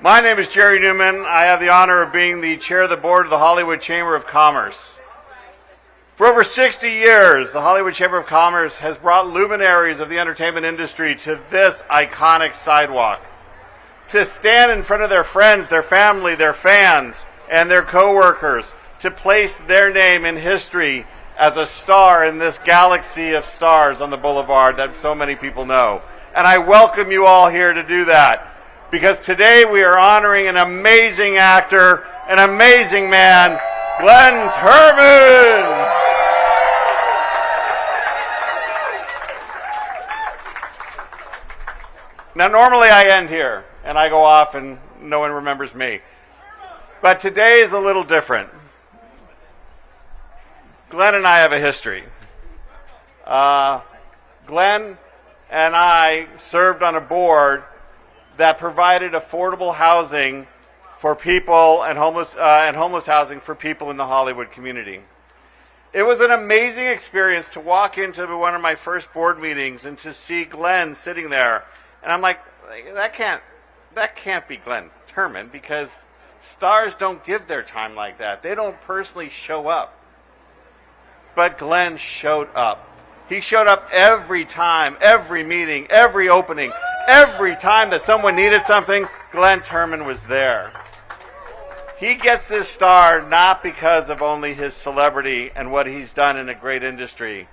My name is Jerry Newman. I have the honor of being the chair of the board of the Hollywood Chamber of Commerce. For over 60 years, the Hollywood Chamber of Commerce has brought luminaries of the entertainment industry to this iconic sidewalk to stand in front of their friends, their family, their fans, and their coworkers to place their name in history as a star in this galaxy of stars on the boulevard that so many people know. And I welcome you all here to do that, because today we are honoring an amazing actor, an amazing man, Glynn Turman. Now, normally I end here, and I go off and no one remembers me. But today is a little different. Glynn and I have a history. Glynn and I served on a board that provided affordable housing for people and homeless housing for people in the Hollywood community. It was an amazing experience to walk into one of my first board meetings and to see Glynn sitting there. And I'm like, that can't be Glynn Turman, because stars don't give their time like that. They don't personally show up. But Glynn showed up. He showed up every time, every meeting, every opening, every time that someone needed something, Glynn Turman was there. He gets this star not because of only his celebrity and what he's done in a great industry.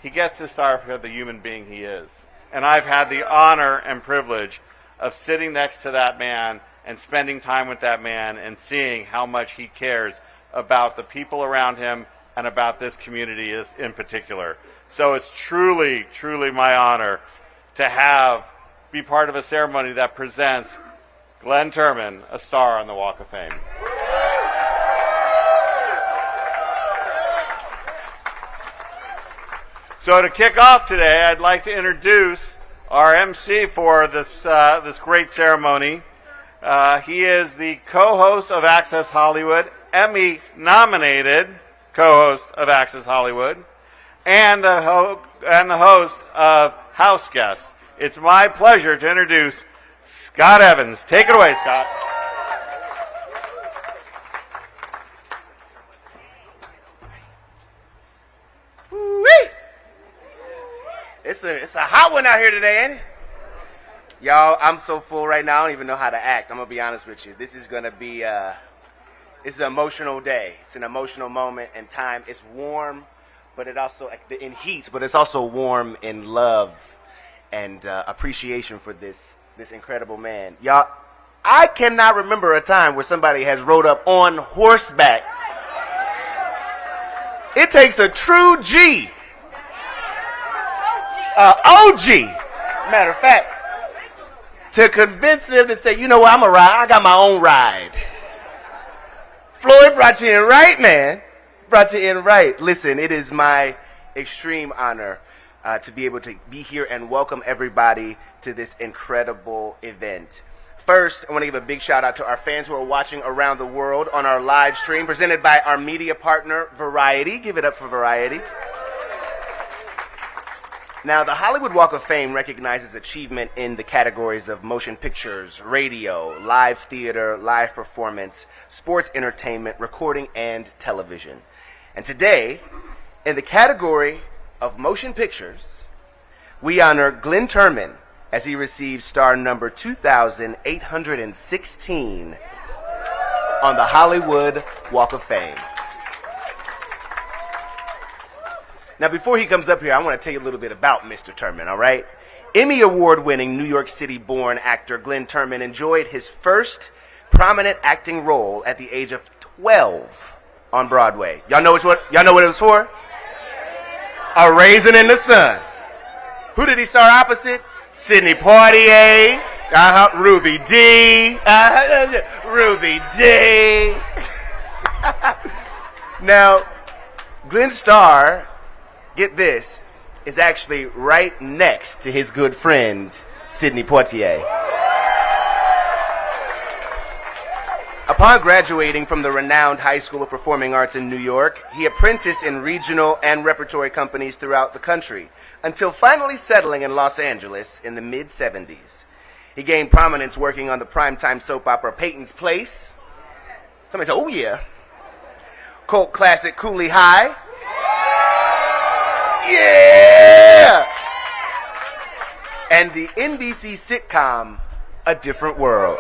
He gets this star because of the human being he is. And I've had the honor and privilege of sitting next to that man and spending time with that man and seeing how much he cares about the people around him and about this community in particular. So it's truly, truly my honor to be part of a ceremony that presents Glynn Turman, a star on the Walk of Fame. So to kick off today, I'd like to introduce our MC for this great ceremony. He is the co-host of Access Hollywood, Emmy-nominated co-host of Access Hollywood, and the host of House Guests. It's my pleasure to introduce Scott Evans. Take it away, Scott. Woo-wee! It's a hot one out here today, ain't it? Y'all, I'm so full right now, I don't even know how to act. I'm going to be honest with you. This is going to be it's an emotional day. It's an emotional moment in time. It's warm, but it also in heat, but it's also warm in love and appreciation for this incredible man. Y'all, I cannot remember a time where somebody has rode up on horseback. It takes a true G. OG, matter of fact, to convince them to say, you know what, I'm a ride. I got my own ride. Floyd brought you in right, man. Brought you in right. Listen, it is my extreme honor to be able to be here and welcome everybody to this incredible event. First, I want to give a big shout out to our fans who are watching around the world on our live stream presented by our media partner, Variety. Give it up for Variety. Now, the Hollywood Walk of Fame recognizes achievement in the categories of motion pictures, radio, live theater, live performance, sports entertainment, recording, and television. And today, in the category of motion pictures, we honor Glynn Turman as he receives star number 2,816 on the Hollywood Walk of Fame. Now, before he comes up here, I want to tell you a little bit about Mr. Turman, all right? Emmy Award-winning New York City-born actor Glynn Turman enjoyed his first prominent acting role at the age of 12 on Broadway. Y'all know what it was for? A Raisin in the Sun. Who did he star opposite? Sidney Poitier, Ruby Dee, Ruby Dee. Now, Glynn's star, get this, is actually right next to his good friend, Sidney Poitier. Upon graduating from the renowned High School of Performing Arts in New York, he apprenticed in regional and repertory companies throughout the country, until finally settling in Los Angeles in the mid-'70s. He gained prominence working on the primetime soap opera Peyton's Place. Somebody said, oh yeah. Cult classic Cooley High. Yeah! And the NBC sitcom A Different World.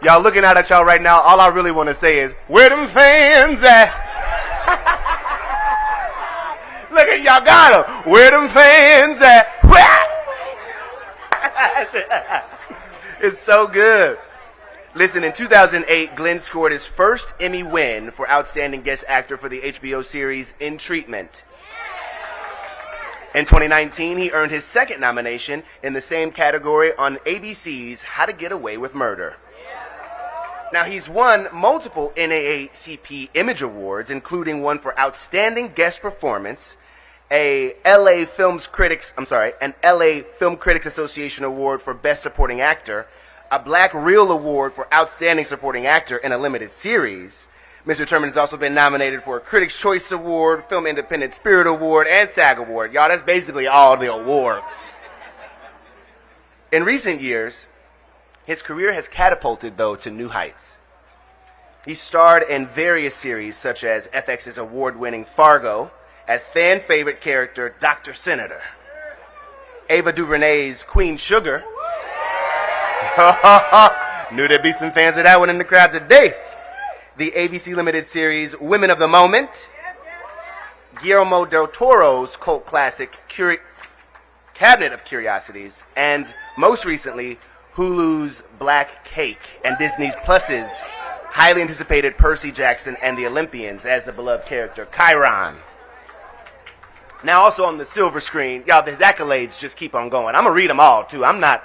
Y'all looking out at y'all right now, all I really want to say is, where them fans at? Look at y'all got them. Where them fans at? It's so good. Listen, in 2008, Glynn scored his first Emmy win for Outstanding Guest Actor for the HBO series In Treatment. In 2019, he earned his second nomination in the same category on ABC's How to Get Away with Murder. Now, he's won multiple NAACP Image Awards, including one for Outstanding Guest Performance, an LA Film Critics Association Award for Best Supporting Actor, a Black Reel Award for Outstanding Supporting Actor in a Limited Series. Mr. Turman has also been nominated for a Critics' Choice Award, Film Independent Spirit Award, and SAG Award. Y'all, that's basically all the awards. In recent years, his career has catapulted, though, to new heights. He starred in various series, such as FX's award-winning Fargo, as fan-favorite character Dr. Senator. Ava DuVernay's Queen Sugar. Knew there'd be some fans of that one in the crowd today. The ABC Limited series Women of the Moment. Guillermo del Toro's cult classic Cabinet of Curiosities. And most recently, Hulu's Black Cake and Disney Plus's highly anticipated Percy Jackson and the Olympians as the beloved character Chiron. Now also on the silver screen, y'all, his accolades just keep on going. I'm going to read them all, too. I'm not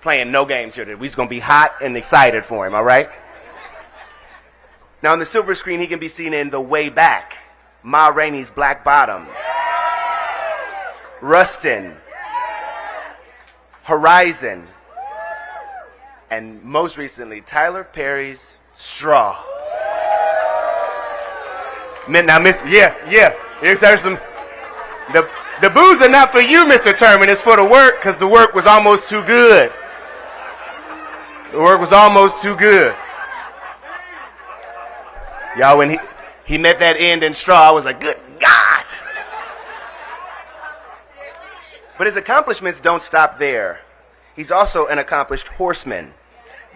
playing no games here. We're just going to be hot and excited for him, all right? Now on the silver screen, he can be seen in The Way Back, Ma Rainey's Black Bottom, Rustin, Horizon, and most recently, Tyler Perry's Straw. Now, there's some... The booze are not for you, Mr. Turman. It's for the work, because the work was almost too good. The work was almost too good. Y'all, when he met that end in Straw, I was like, good God! But his accomplishments don't stop there. He's also an accomplished horseman.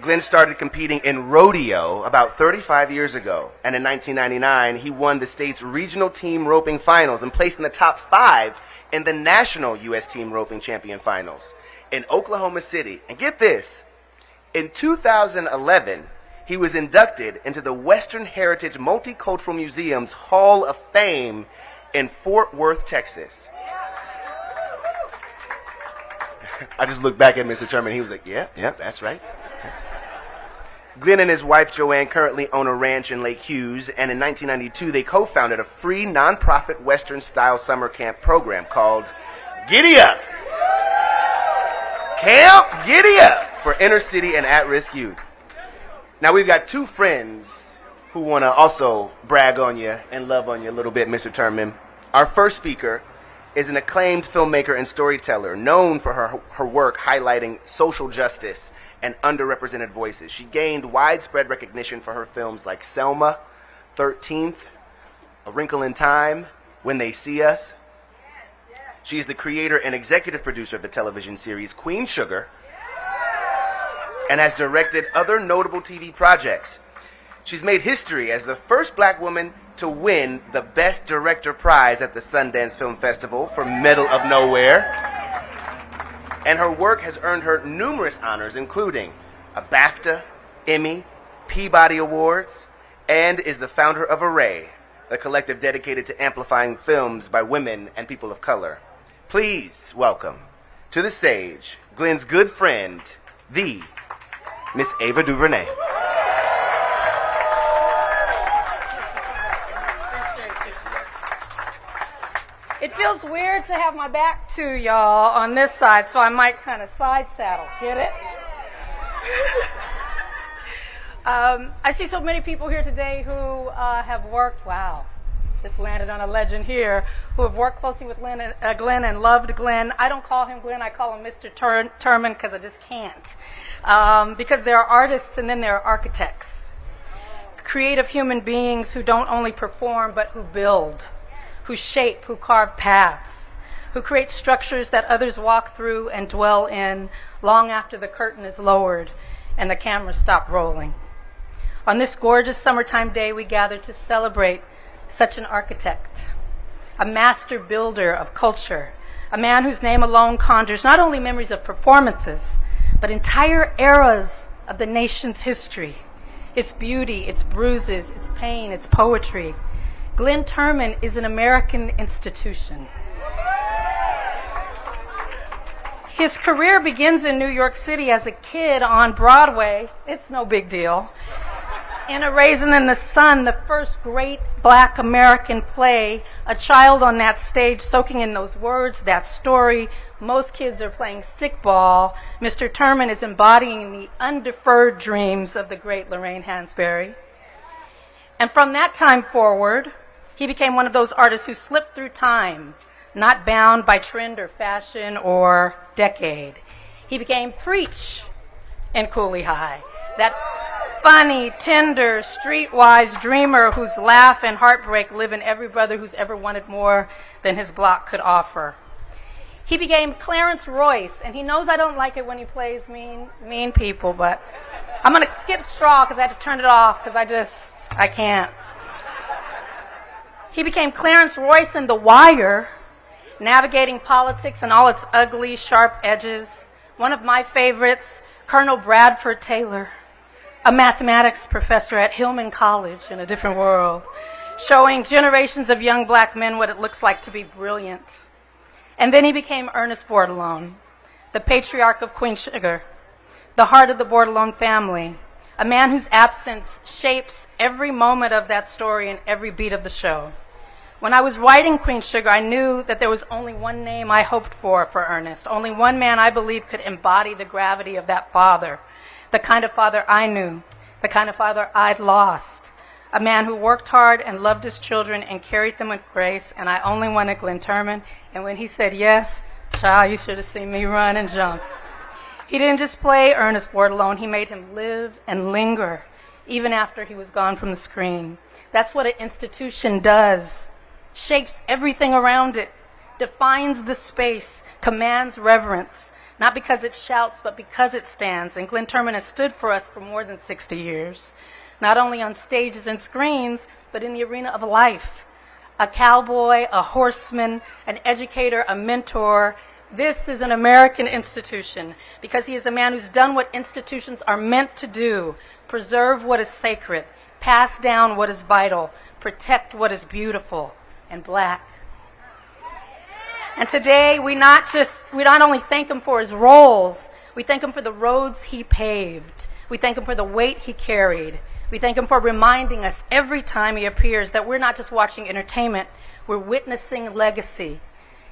Glynn started competing in rodeo about 35 years ago, and in 1999, he won the state's regional team roping finals and placed in the top 5 in the national U.S. team roping champion finals in Oklahoma City. And get this, in 2011, he was inducted into the Western Heritage Multicultural Museum's Hall of Fame in Fort Worth, Texas. I just looked back at Mr. Turman. He was like, yeah, that's right. Glynn and his wife, Joanne, currently own a ranch in Lake Hughes, and in 1992, they co-founded a free nonprofit Western-style summer camp program called Giddy Up! Camp Giddy Up! For inner city and at-risk youth. Now, we've got two friends who want to also brag on you and love on you a little bit, Mr. Turman. Our first speaker is an acclaimed filmmaker and storyteller known for her work highlighting social justice and underrepresented voices. She gained widespread recognition for her films like Selma, 13th, A Wrinkle in Time, When They See Us. She is the creator and executive producer of the television series Queen Sugar and has directed other notable TV projects. She's made history as the first black woman to win the Best Director prize at the Sundance Film Festival for Middle of Nowhere. And her work has earned her numerous honors, including a BAFTA, Emmy, Peabody Awards, and is the founder of Array, a collective dedicated to amplifying films by women and people of color. Please welcome to the stage Glynn's good friend, the Miss Ava DuVernay. It feels weird to have my back to y'all on this side, so I might kind of side saddle. Get it? I see so many people here today who have worked, wow, This landed on a legend here, who have worked closely with Glynn and loved Glynn. I don't call him Glynn, I call him Mr. Turman because I just can't. Because there are artists and then there are architects. Creative human beings who don't only perform but who build, who shape, who carve paths, who create structures that others walk through and dwell in long after the curtain is lowered and the cameras stop rolling. On this gorgeous summertime day, we gather to celebrate such an architect, a master builder of culture, a man whose name alone conjures not only memories of performances, but entire eras of the nation's history, its beauty, its bruises, its pain, its poetry. Glynn Turman is an American institution. His career begins in New York City as a kid on Broadway. It's no big deal. In A Raisin in the Sun, the first great black American play, a child on that stage soaking in those words, that story. Most kids are playing stickball. Mr. Turman is embodying the undeferred dreams of the great Lorraine Hansberry. And from that time forward, he became one of those artists who slipped through time, not bound by trend or fashion or decade. He became Preach in Cooley High, that funny, tender, streetwise dreamer whose laugh and heartbreak live in every brother who's ever wanted more than his block could offer. He became Clarence Royce, and he knows I don't like it when he plays mean people, but I'm going to skip Straw because I had to turn it off because I can't. He became Clarence Royce in The Wire, navigating politics and all its ugly, sharp edges. One of my favorites, Colonel Bradford Taylor, a mathematics professor at Hillman College in a different world, showing generations of young black men what it looks like to be brilliant. And then he became Ernest Bordelon, the patriarch of Queen Sugar, the heart of the Bordelon family, a man whose absence shapes every moment of that story and every beat of the show. When I was writing Queen Sugar, I knew that there was only one name I hoped for Ernest, only one man I believed could embody the gravity of that father, the kind of father I knew, the kind of father I'd lost, a man who worked hard and loved his children and carried them with grace, and I only wanted Glynn Turman. And when he said yes, child, you should have seen me run and jump. He didn't just play Ernest Bordelon, he made him live and linger, even after he was gone from the screen. That's what an institution does. Shapes everything around it, defines the space, commands reverence, not because it shouts, but because it stands. And Glynn Turman has stood for us for more than 60 years, not only on stages and screens, but in the arena of life. A cowboy, a horseman, an educator, a mentor. This is an American institution because he is a man who's done what institutions are meant to do: preserve what is sacred, pass down what is vital, protect what is beautiful and black. And today we not only thank him for his roles, we thank him for the roads he paved. We thank him for the weight he carried. We thank him for reminding us every time he appears that we're not just watching entertainment, we're witnessing legacy.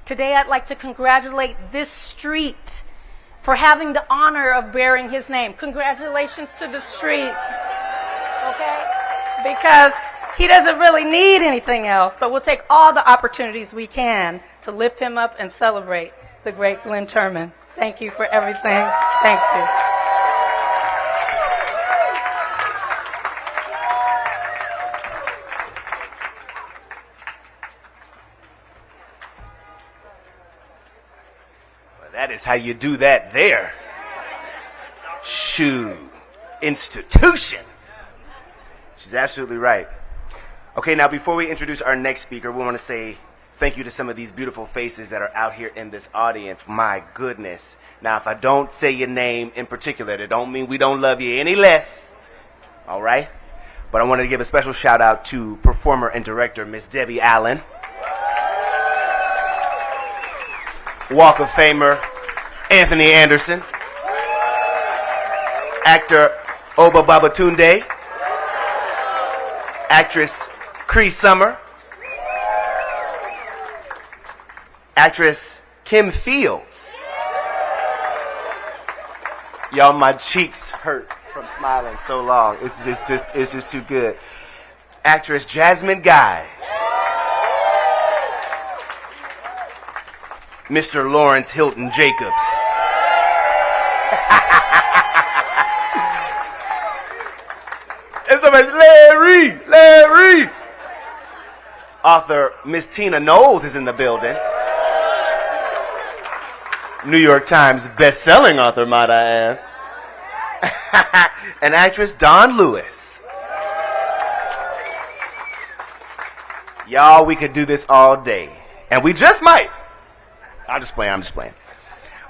Today I'd like to congratulate this street for having the honor of bearing his name. Congratulations to the street, okay? Because he doesn't really need anything else, but we'll take all the opportunities we can to lift him up and celebrate the great Glynn Turman. Thank you for everything. Thank you. Well, that is how you do that there. Shoo. Institution. She's absolutely right. Okay, now before we introduce our next speaker, we want to say thank you to some of these beautiful faces that are out here in this audience. My goodness. Now, if I don't say your name in particular, that don't mean we don't love you any less. All right? But I wanted to give a special shout out to performer and director Miss Debbie Allen. Walk of Famer Anthony Anderson. Actor Oba Babatunde. Actress Cree Summer. Actress Kim Fields. Y'all, my cheeks hurt from smiling so long. It's just too good. Actress Jasmine Guy. Mr. Lawrence Hilton Jacobs. And somebody says, Larry! Author Miss Tina Knowles is in the building. New York Times best-selling author, might I add. And actress Dawn Lewis. Y'all, we could do this all day. And we just might. I'm just playing.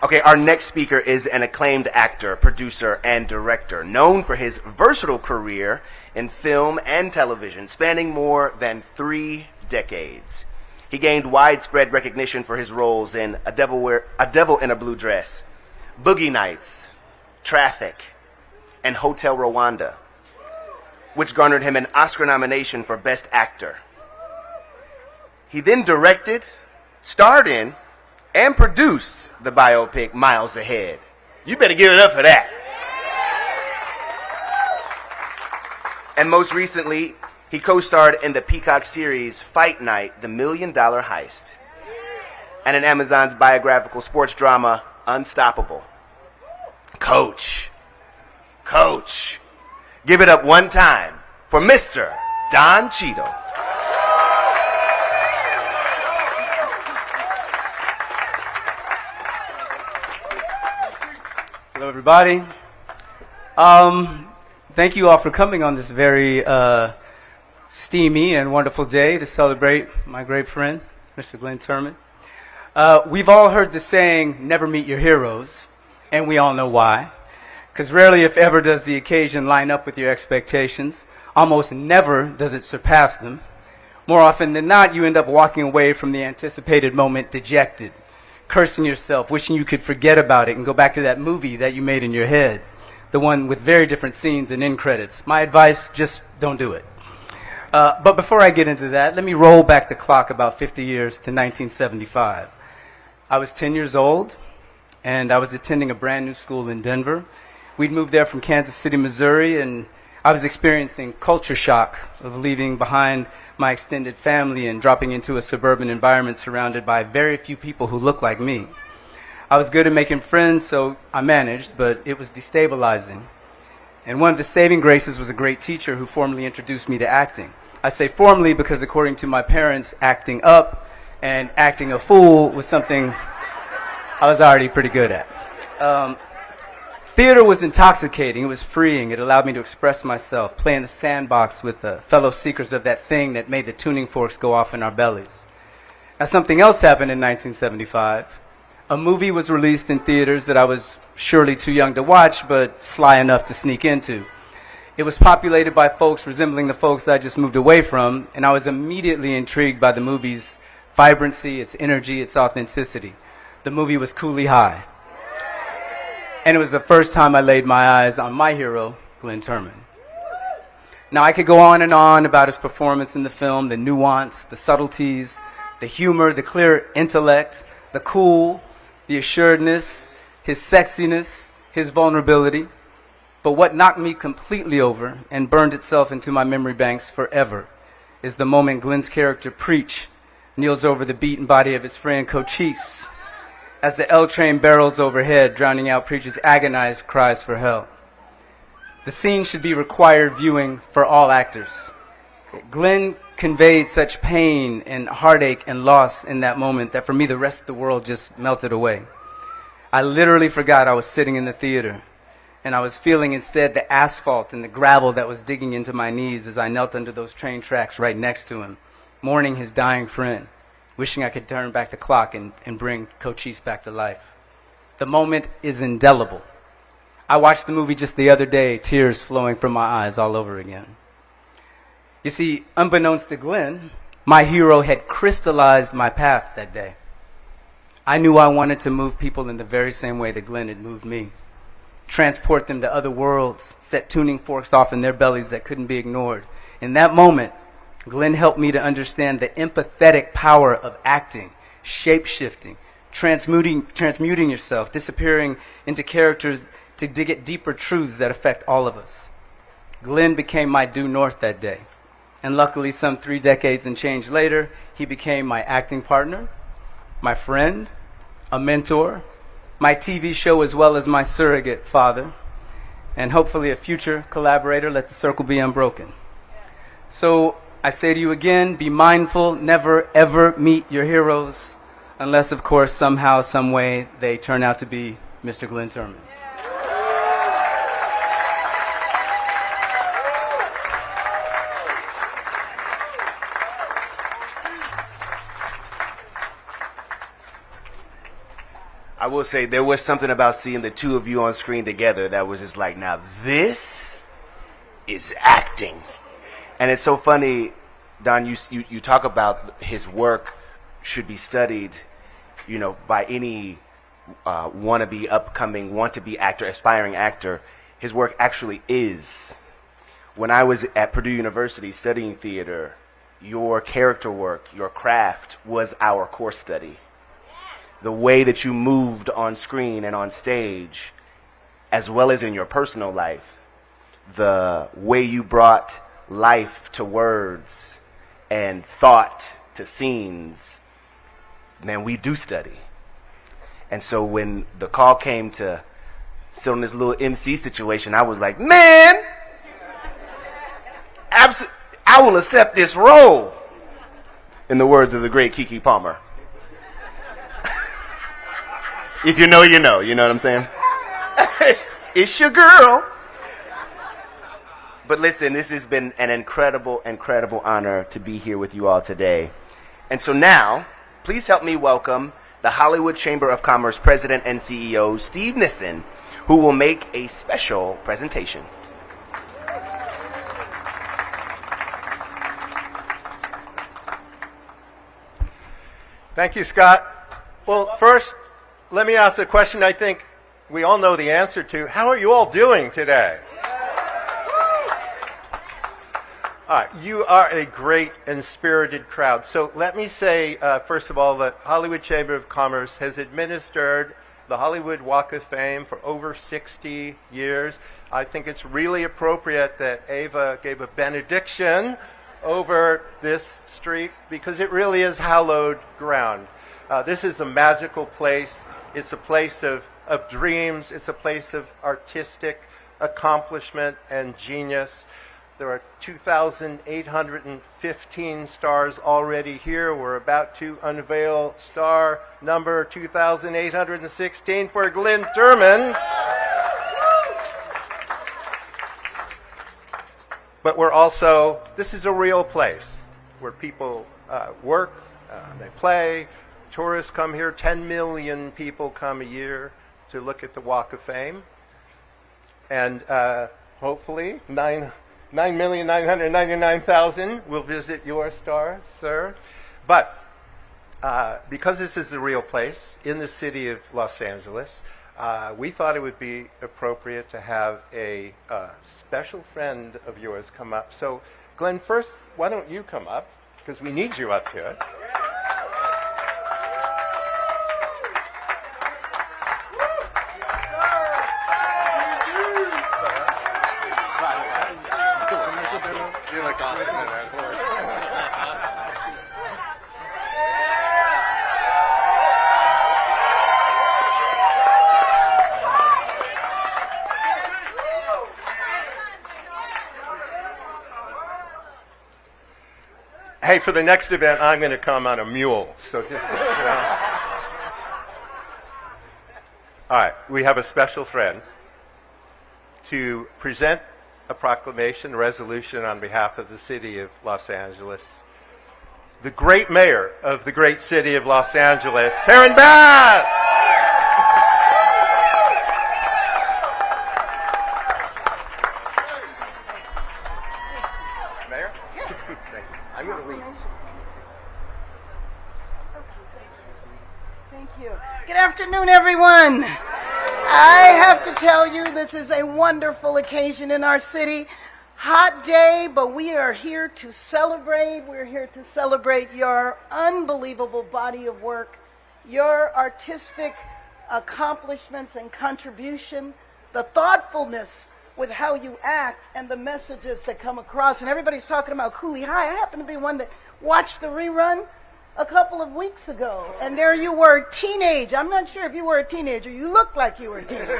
Okay, our next speaker is an acclaimed actor, producer, and director, known for his versatile career in film and television, spanning more than 3 decades. He gained widespread recognition for his roles in A Devil in a Blue Dress, Boogie Nights, Traffic, and Hotel Rwanda, which garnered him an Oscar nomination for Best Actor. He then directed, starred in, and produced the biopic Miles Ahead. You better give it up for that. And most recently, he co-starred in the Peacock series Fight Night, The $1 Million Heist, and in Amazon's biographical sports drama Unstoppable. Coach, give it up one time for Mr. Don Cheadle. Hello, everybody. Thank you all for coming on this very steamy and wonderful day to celebrate my great friend, Mr. Glynn Turman. We've all heard the saying, never meet your heroes, and we all know why. Because rarely, if ever, does the occasion line up with your expectations. Almost never does it surpass them. More often than not, you end up walking away from the anticipated moment dejected, cursing yourself, wishing you could forget about it and go back to that movie that you made in your head, the one with very different scenes and end credits. My advice, just don't do it. But before I get into that, let me roll back the clock about 50 years to 1975. I was 10 years old, and I was attending a brand new school in Denver. We'd moved there from Kansas City, Missouri, and I was experiencing culture shock of leaving behind my extended family and dropping into a suburban environment surrounded by very few people who looked like me. I was good at making friends, so I managed, but it was destabilizing. And one of the saving graces was a great teacher who formally introduced me to acting. I say formally because according to my parents, acting up and acting a fool was something I was already pretty good at. Theater was intoxicating. It was freeing. It allowed me to express myself, play in the sandbox with the fellow seekers of that thing that made the tuning forks go off in our bellies. Now, something else happened in 1975. A movie was released in theaters that I was surely too young to watch, but sly enough to sneak into. It was populated by folks resembling the folks I just moved away from, and I was immediately intrigued by the movie's vibrancy, its energy, its authenticity. The movie was Cooley High. And it was the first time I laid my eyes on my hero, Glynn Turman. Now, I could go on and on about his performance in the film, the nuance, the subtleties, the humor, the clear intellect, the cool, the assuredness, his sexiness, his vulnerability. But what knocked me completely over and burned itself into my memory banks forever is the moment Glynn's character, Preach, kneels over the beaten body of his friend Cochise as the L train barrels overhead, drowning out Preach's agonized cries for help. The scene should be required viewing for all actors. Glynn conveyed such pain and heartache and loss in that moment that for me the rest of the world just melted away. I literally forgot I was sitting in the theater, and I was feeling instead the asphalt and the gravel that was digging into my knees as I knelt under those train tracks right next to him, mourning his dying friend, wishing I could turn back the clock and bring Cochise back to life. The moment is indelible. I watched the movie just the other day, tears flowing from my eyes all over again. You see, unbeknownst to Glynn, my hero had crystallized my path that day. I knew I wanted to move people in the very same way that Glynn had moved me. Transport them to other worlds, set tuning forks off in their bellies that couldn't be ignored. In that moment, Glynn helped me to understand the empathetic power of acting, shape-shifting, transmuting yourself, disappearing into characters to dig at deeper truths that affect all of us. Glynn became my due north that day. And luckily, some 3 decades and change later, he became my acting partner, my friend, a mentor, my TV show as well as my surrogate father, and hopefully a future collaborator. Let the circle be unbroken. So I say to you again, be mindful, never ever meet your heroes, unless of course somehow, some way they turn out to be Mr. Glynn Turman. I will say there was something about seeing the two of you on screen together that was just like, now this is acting. And it's so funny, Don, you talk about his work should be studied, you know, by any wannabe, upcoming, want-to-be actor, aspiring actor. His work actually is. When I was at Purdue University studying theater, your character work, your craft was our course study. The way that you moved on screen and on stage, as well as in your personal life, the way you brought life to words and thought to scenes, man, we do study. And so when the call came to sit on this little MC situation, I was like, man, I will accept this role, in the words of the great Keke Palmer. If you know, you know. You know what I'm saying? It's your girl. But listen, this has been an incredible, incredible honor to be here with you all today. And so now, please help me welcome the Hollywood Chamber of Commerce President and CEO, Steve Nissen, who will make a special presentation. Thank you, Scott. Well, first, let me ask a question I think we all know the answer to. How are you all doing today? All right, you are a great and spirited crowd. So let me say, first of all, that Hollywood Chamber of Commerce has administered the Hollywood Walk of Fame for over 60 years. I think it's really appropriate that Ava gave a benediction over this street because it really is hallowed ground. This is a magical place. It's a place of dreams. It's a place of artistic accomplishment and genius. There are 2,815 stars already here. We're about to unveil star number 2,816 for Glynn Turman. But we're also, this is a real place where people work, they play, tourists come here. 10 million people come a year to look at the Walk of Fame. And hopefully 9,999,000 will visit your star, sir. But because this is a real place in the city of Los Angeles, we thought it would be appropriate to have a special friend of yours come up. So, Glynn, first, why don't you come up? Because we need you up here. You look awesome in that. Hey, for the next event, I'm going to come on a mule. So just, All right, we have a special friend to present a proclamation, a resolution on behalf of the city of Los Angeles. The great mayor of the great city of Los Angeles, Karen Bass! Mayor? Thank you. I'm going to leave. Thank you. Good afternoon, everyone. I have to tell you, this is a wonderful occasion in our city. Hot day, but we are here to celebrate. We're here to celebrate your unbelievable body of work, your artistic accomplishments and contribution, the thoughtfulness with how you act, and the messages that come across. And everybody's talking about Cooley High. I happen to be one that watched the rerun a couple of weeks ago, and there you were, teenage. I'm not sure if you were a teenager. You looked like you were a teenager.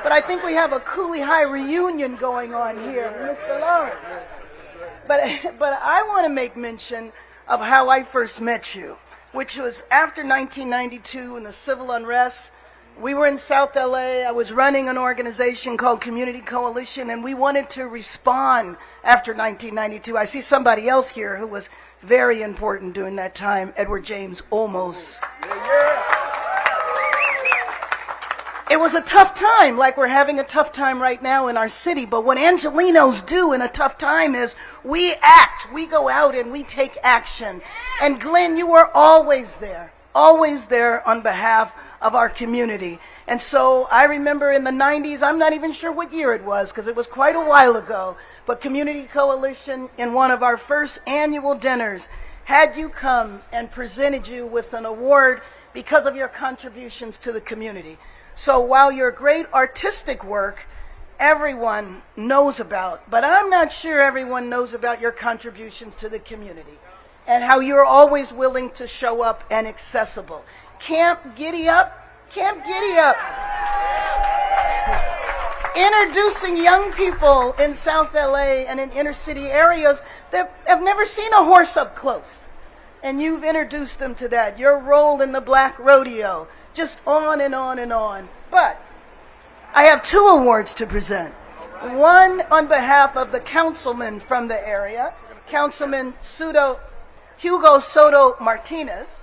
But I think we have a Cooley High reunion going on here, Mr. Lawrence. But I want to make mention of how I first met you, which was after 1992 and the civil unrest. We were in South LA. I was running an organization called Community Coalition, and we wanted to respond after 1992. I see somebody else here who was very important during that time, Edward James Olmos. It was a tough time, like we're having a tough time right now in our city. But what Angelenos do in a tough time is we act. We go out and we take action. And Glynn, you were always there on behalf of our community. And so I remember in the 90s, I'm not even sure what year it was because it was quite a while ago, but Community Coalition in one of our first annual dinners had you come and presented you with an award because of your contributions to the community. So while your great artistic work everyone knows about, but I'm not sure everyone knows about your contributions to the community and how you're always willing to show up and accessible. Camp Giddy Up. Introducing young people in South LA and in inner city areas that have never seen a horse up close. And you've introduced them to that. Your role in the Black Rodeo, just on and on and on. But I have 2 awards to present. One on behalf of the councilman from the area, Councilman Hugo Soto Martinez.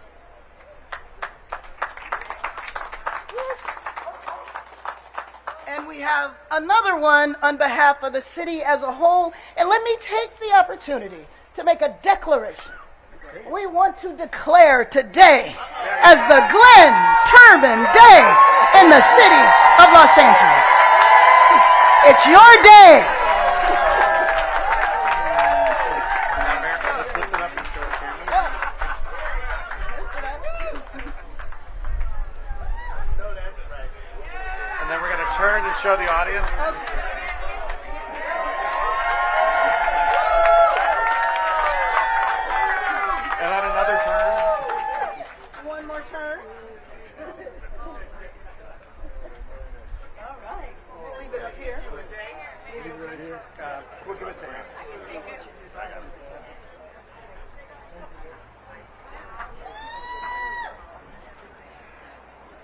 And we have another one on behalf of the city as a whole. And let me take the opportunity to make a declaration. We want to declare today as the Glynn Turman Day in the city of Los Angeles. It's your day. And then we're going to turn and show the audience. And then another turn. One more turn. All right. We'll leave it up here. Leave it right here. We'll give it to him.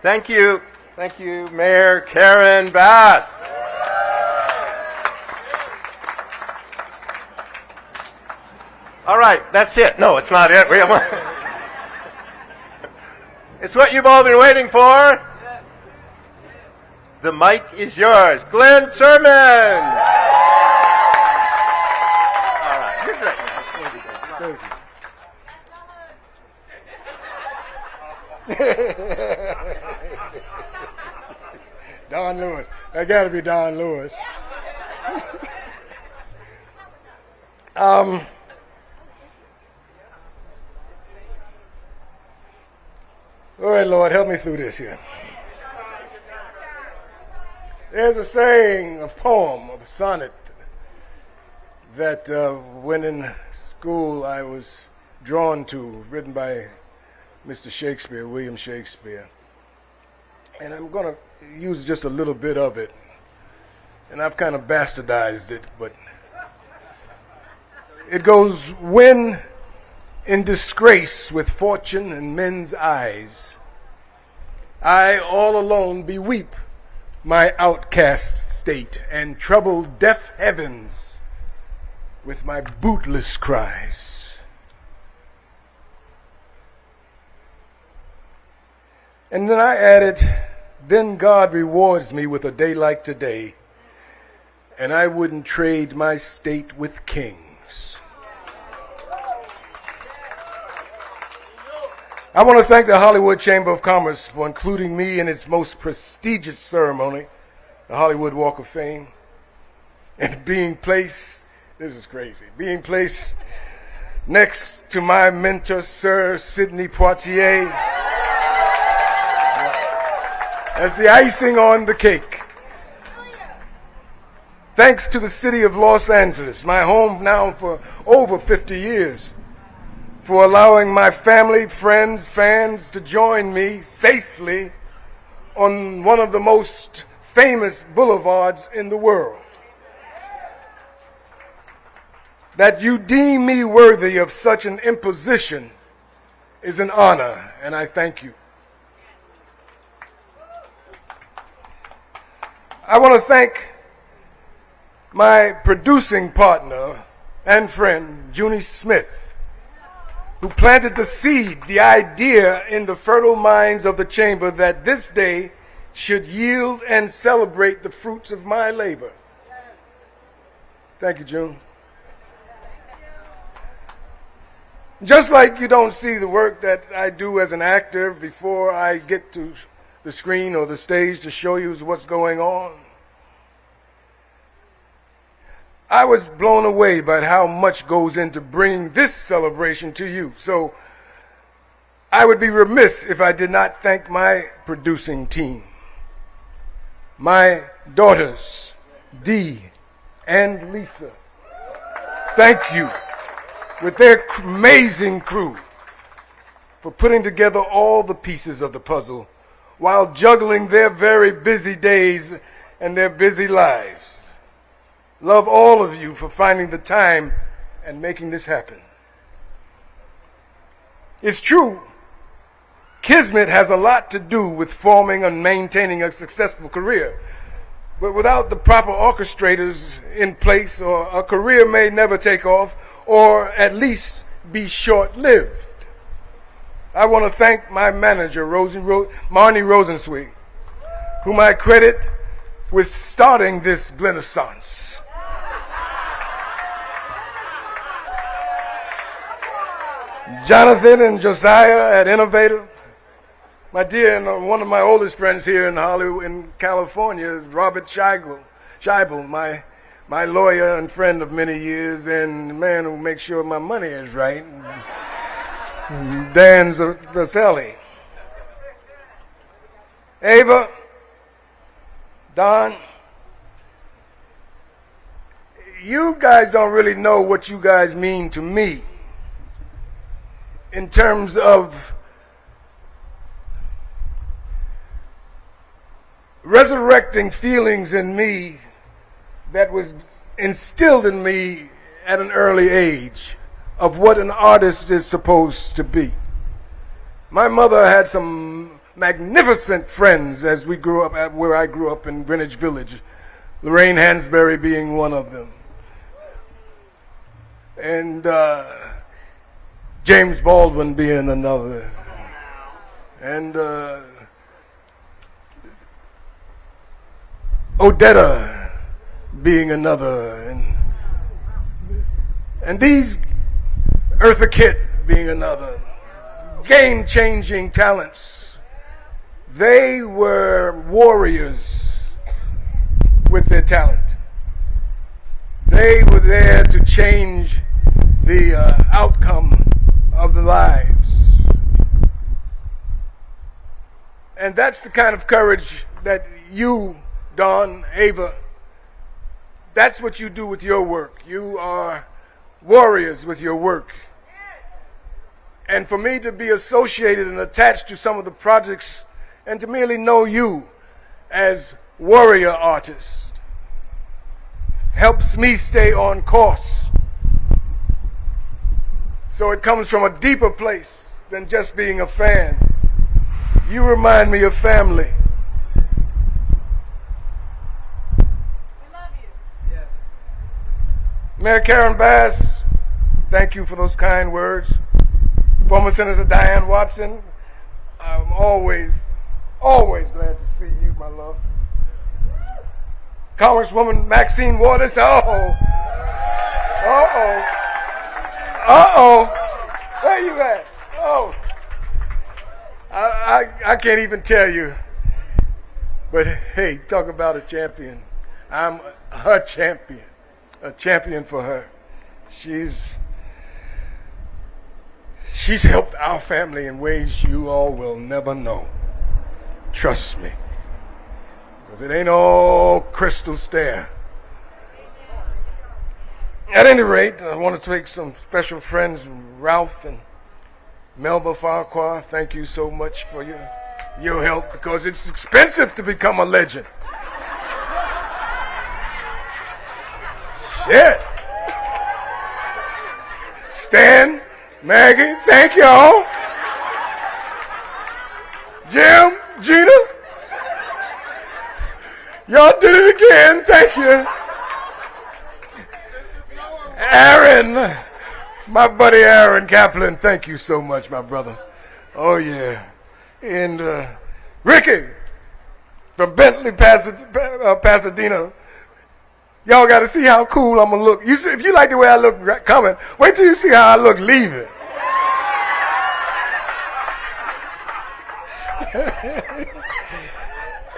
Thank you. Thank you, Mayor Karen Bass. All right, that's it. No, it's not it. It's what you've all been waiting for. The mic is yours. Glynn Turman. All right, you're great. Thank you. Don Lewis. That got to be Don Lewis. All right, Lord, help me through this here. There's a saying, a poem, a sonnet that when in school I was drawn to, written by Mr. Shakespeare, William Shakespeare. And I'm going to use just a little bit of it. And I've kind of bastardized it, but it goes, when in disgrace with fortune and men's eyes, I all alone beweep my outcast state and trouble deaf heavens with my bootless cries. And then I added, then God rewards me with a day like today, and I wouldn't trade my state with kings. I want to thank the Hollywood Chamber of Commerce for including me in its most prestigious ceremony, the Hollywood Walk of Fame, and being placed, this is crazy, being placed next to my mentor, Sir Sidney Poitier, as the icing on the cake. Thanks to the city of Los Angeles, my home now for over 50 years, for allowing my family, friends, fans to join me safely on one of the most famous boulevards in the world. That you deem me worthy of such an imposition is an honor, and I thank you. I want to thank my producing partner and friend, Junie Smith, who planted the seed, the idea in the fertile minds of the chamber that this day should yield and celebrate the fruits of my labor. Thank you, June. Just like you don't see the work that I do as an actor before I get to the screen or the stage to show you what's going on, I was blown away by how much goes into bringing this celebration to you. So I would be remiss if I did not thank my producing team, my daughters, Dee and Lisa. Thank you, with their amazing crew, for putting together all the pieces of the puzzle while juggling their very busy days and their busy lives. Love all of you for finding the time and making this happen. It's true, Kismet has a lot to do with forming and maintaining a successful career. But without the proper orchestrators in place, or a career may never take off, or at least be short-lived. I want to thank my manager, Marnie Rosensweig, whom I credit with starting this Glennaissance. Jonathan and Josiah at Innovator. My dear and one of my oldest friends here in Hollywood, in California, is Robert Cheadle, my lawyer and friend of many years, and the man who makes sure my money is right, Dan Vaselli. Ava, Don, you guys don't really know what you guys mean to me in terms of resurrecting feelings in me that was instilled in me at an early age of what an artist is supposed to be. My mother had some magnificent friends as we grew up at where I grew up in Greenwich Village, Lorraine Hansberry being one of them. And James Baldwin being another. And Odetta being another, and these Eartha Kitt being another. Game-changing talents. They were warriors with their talent. They were there to change the outcome of the lives. And that's the kind of courage that you, Don, Ava, that's what you do with your work. You are warriors with your work. And for me to be associated and attached to some of the projects and to merely know you as warrior artists helps me stay on course. So it comes from a deeper place than just being a fan. You remind me of family. Mayor Karen Bass, thank you for those kind words. Former Senator Diane Watson, I'm always glad to see you, my love. Congresswoman Maxine Waters, where you at? Oh, I can't even tell you. But hey, talk about a champion. I'm her champion. A champion for her. She's helped our family in ways you all will never know. Trust me. Because it ain't all crystal stair. At any rate, I want to take some special friends, Ralph and Melba Farquhar, thank you so much for your help, because it's expensive to become a legend. Shit. Stan, Maggie, thank y'all. Jim, Gina, y'all did it again, thank you. Aaron, my buddy Aaron Kaplan, thank you so much, my brother. Oh, yeah. And Ricky from Bentley, Pasadena. Y'all got to see how cool I'm going to look. You see, if you like the way I look coming, wait till you see how I look leaving.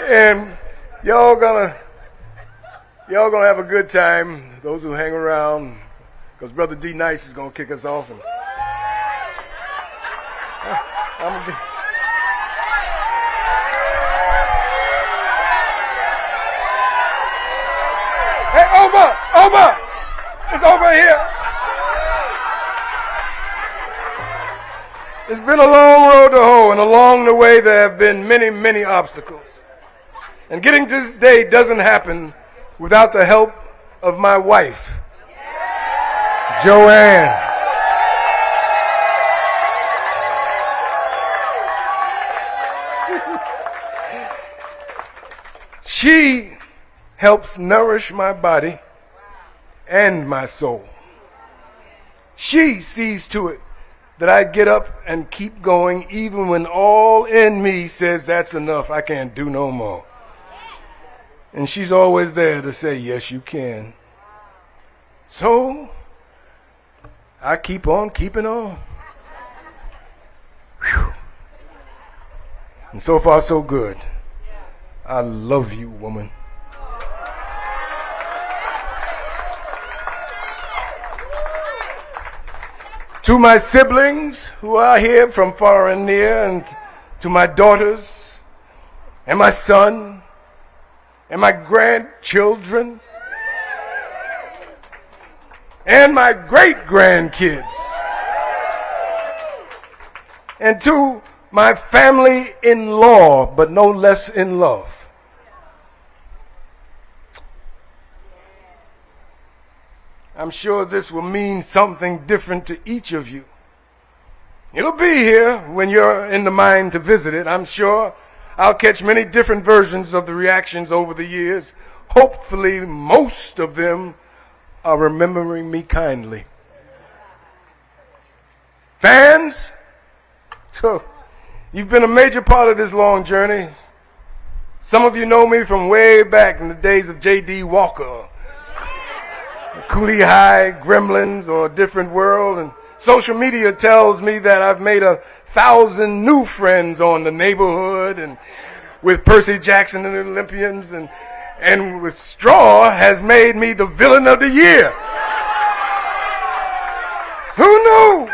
And y'all gonna have a good time, those who hang around, because Brother D Nice is gonna kick us off. And hey, over! It's over here. It's been a long road to hoe, and along the way there have been many, many obstacles. And getting to this day doesn't happen without the help of my wife, Joanne. She helps nourish my body and my soul. She sees to it that I get up and keep going even when all in me says that's enough, I can't do no more. And she's always there to say, yes, you can. So, I keep on keeping on. Whew. And so far, so good. I love you, woman. To my siblings who are here from far and near, and to my daughters, and my son, and my grandchildren, and my great-grandkids, and to my family in law, but no less in love. I'm sure this will mean something different to each of you. It'll be here when you're in the mind to visit it. I'm sure I'll catch many different versions of the reactions over the years. Hopefully, most of them are remembering me kindly. Fans, so you've been a major part of this long journey. Some of you know me from way back in the days of J.D. Walker, Cooley High, Gremlins, or A Different World. And social media tells me that I've made 1,000 new friends on The Neighborhood, and with Percy Jackson and the Olympians, and with Straw has made me the villain of the year. Who knew?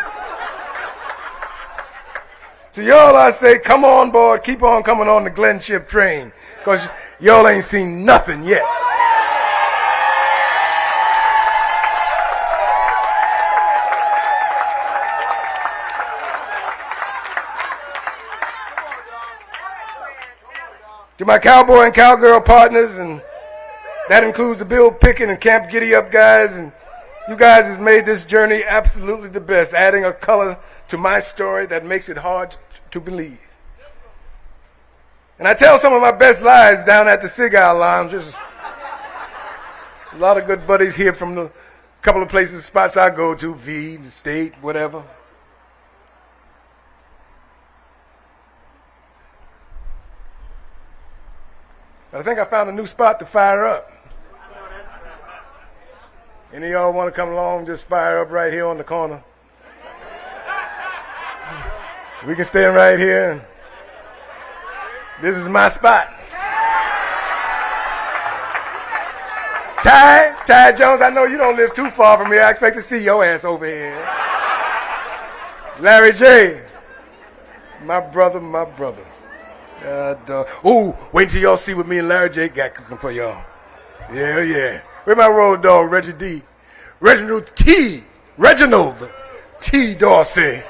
To y'all I say, come on board, keep on coming on the Glenn Ship train, because y'all ain't seen nothing yet. To my cowboy and cowgirl partners, and that includes the Bill Pickett and Camp Giddy Up guys, and you guys has made this journey absolutely the best, adding a color to my story that makes it hard to believe. And I tell some of my best lies down at the Cigar Lounge. There's a lot of good buddies here from the couple of places, spots I go to, V, the State, whatever. I think I found a new spot to fire up. Any of y'all want to come along, just fire up right here on the corner? We can stand right here. This is my spot. Ty Jones, I know you don't live too far from here. I expect to see your ass over here. Larry J, my brother. Wait till y'all see what me and Larry J got cooking for y'all. Yeah. Where my road dog, Reggie D? Reginald T. Dorsey.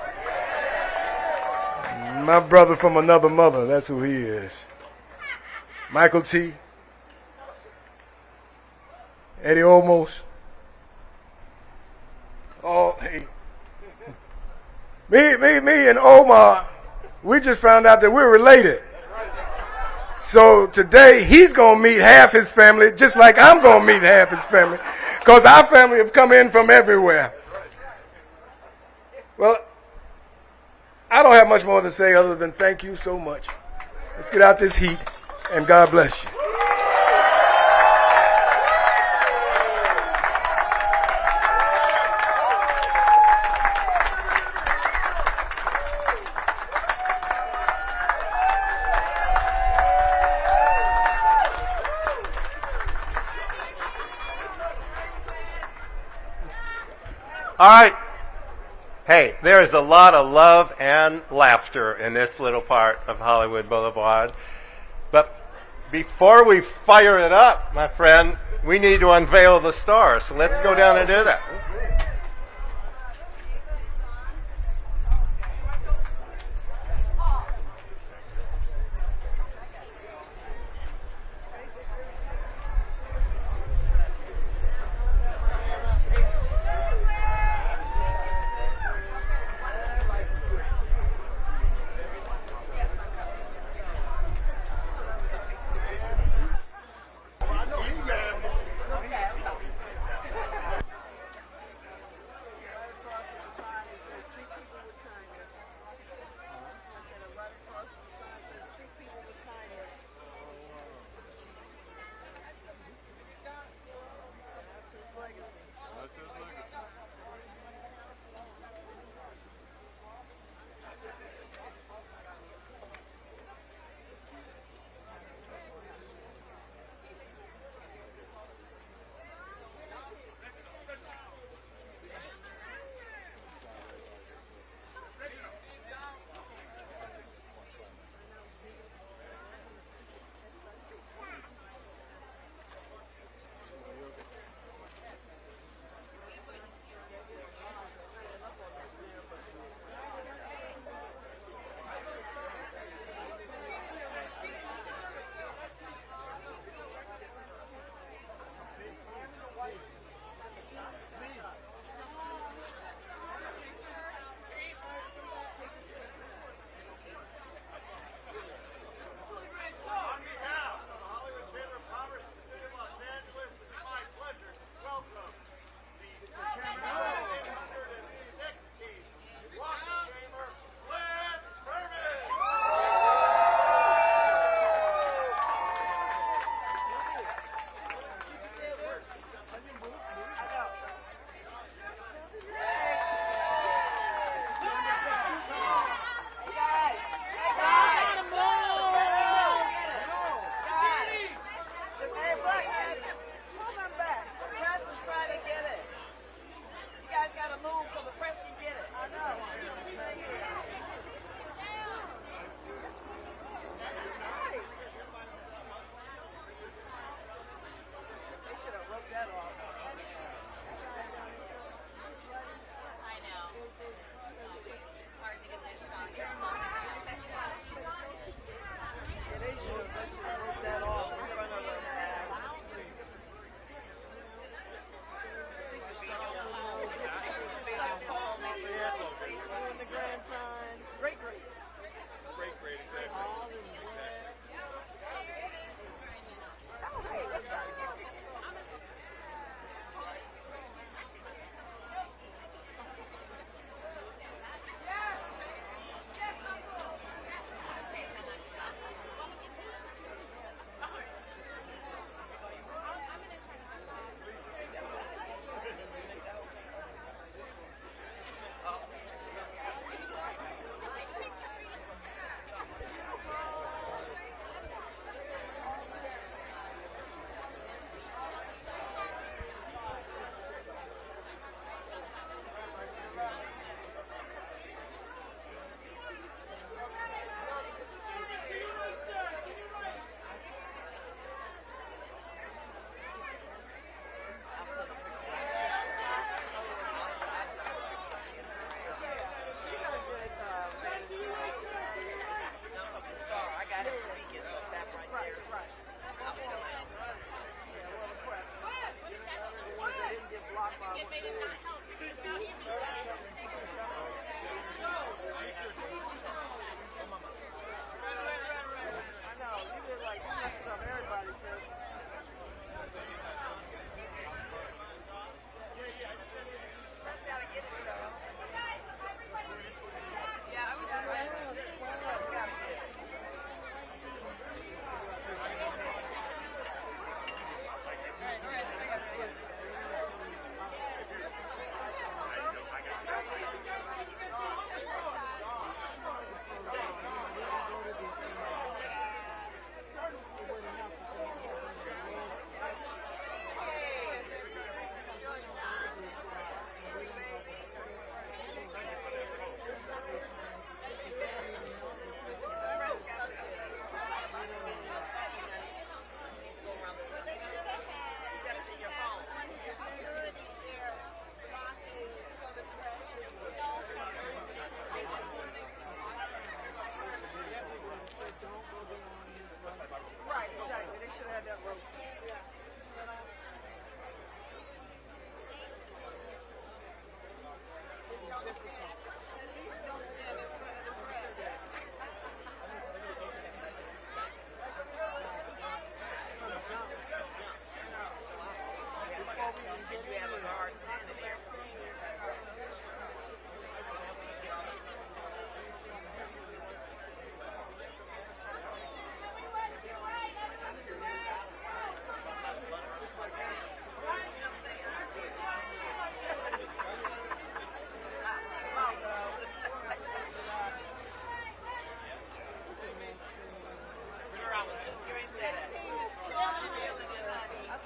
My brother from another mother, that's who he is. Michael T. Eddie Olmos. Oh, hey. Me and Omar, we just found out that we're related. So today he's going to meet half his family, just like I'm going to meet half his family, because our family have come in from everywhere. Well, I don't have much more to say other than thank you so much. Let's get out this heat, and God bless you. All right. Hey, there is a lot of love and laughter in this little part of Hollywood Boulevard. But before we fire it up, my friend, we need to unveil the star. So let's go down and do that.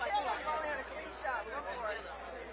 I've only had a screenshot. Go for it.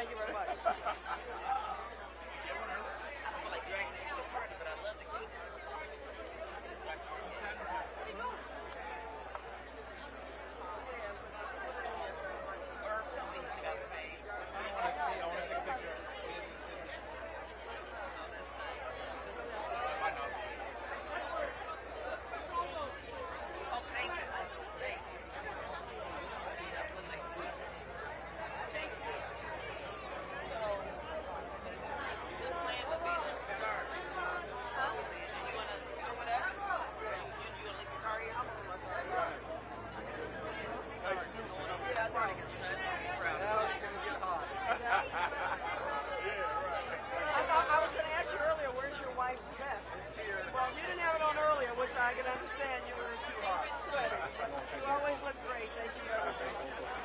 Thank you very much. I was going to ask you earlier, where's your wife's vest? Well, you didn't have it on earlier, which I can understand. You were too hot, sweaty. But you always look great. Thank you very much.